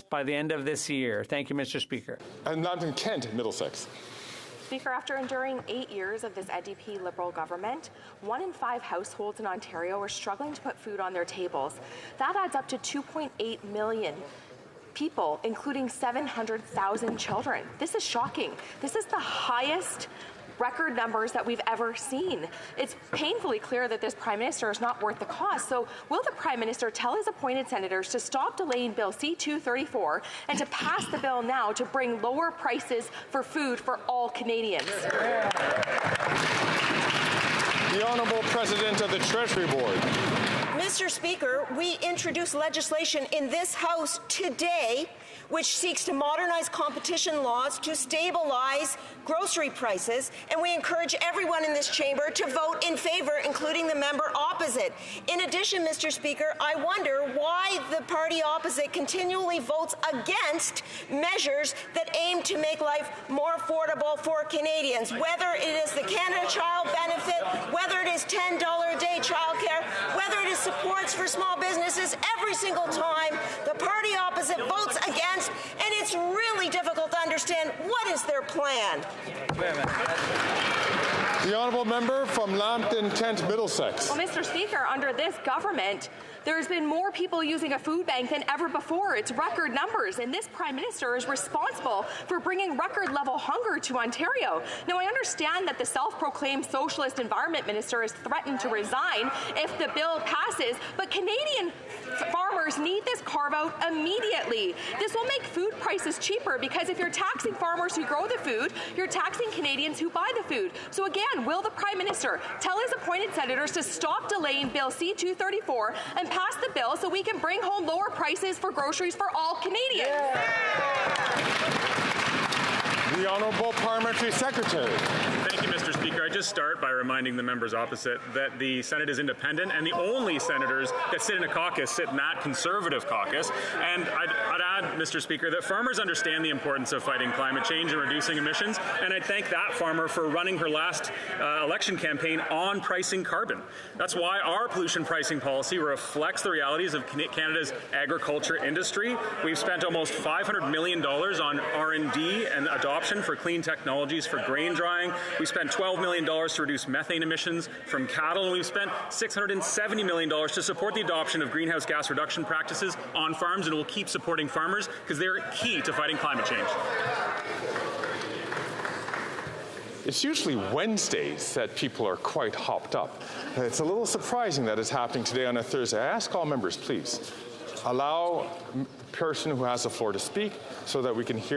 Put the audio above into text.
by the end of this year. Thank you, Mr. Speaker. And Lambton Kent, Middlesex. Speaker, after enduring 8 years of this NDP Liberal government, 1 in 5 households in Ontario are struggling to put food on their tables. That adds up to 2.8 million people, including 700,000 children. This is shocking. This is the highest record numbers that we've ever seen. It's painfully clear that this Prime Minister is not worth the cost. So will the Prime Minister tell his appointed senators to stop delaying Bill C-234 and to pass the bill now to bring lower prices for food for all Canadians? The Honourable President of the Treasury Board. Mr. Speaker, we introduced legislation in this House today which seeks to modernize competition laws to stabilize grocery prices, and we encourage everyone in this chamber to vote in favour, including the member opposite. In addition, Mr. Speaker, I wonder why the party opposite continually votes against measures that aim to make life more affordable for Canadians, whether it is the Canada Child Benefit, whether it is $10 a day childcare, whether it is supports for small businesses. Every single time the party opposite votes against, and it's really difficult to understand what is their plan. The honourable member from Lambton Kent, Middlesex. Well, Mr. Speaker, under this government, there's been more people using a food bank than ever before. It's record numbers, and this Prime Minister is responsible for bringing record-level hunger to Ontario. Now, I understand that the self-proclaimed Socialist Environment Minister has threatened to resign if the bill passes, but Canadian farmers need this carve-out immediately. This will make food prices cheaper because if you're taxing farmers who grow the food, you're taxing Canadians who buy the food. So again, will the Prime Minister tell his appointed senators to stop delaying Bill C-234 and pass the bill so we can bring home lower prices for groceries for all Canadians? The Honourable Parliamentary Secretary. Thank you, Mr. Speaker. I just start by reminding the members opposite that the Senate is independent, and the only senators that sit in a caucus sit in that Conservative caucus. And I'd add, Mr. Speaker, that farmers understand the importance of fighting climate change and reducing emissions, and I'd thank that farmer for running her last election campaign on pricing carbon. That's why our pollution pricing policy reflects the realities of Canada's agriculture industry. We've spent almost $500 million on R&D and adoption for clean technologies for grain drying. We spent $12 million to reduce methane emissions from cattle, and we've spent $670 million to support the adoption of greenhouse gas reduction practices on farms, and we'll keep supporting farmers because they're key to fighting climate change. It's usually Wednesdays that people are quite hopped up. It's a little surprising that it's happening today on a Thursday. I ask all members, please, allow the person who has the floor to speak so that we can hear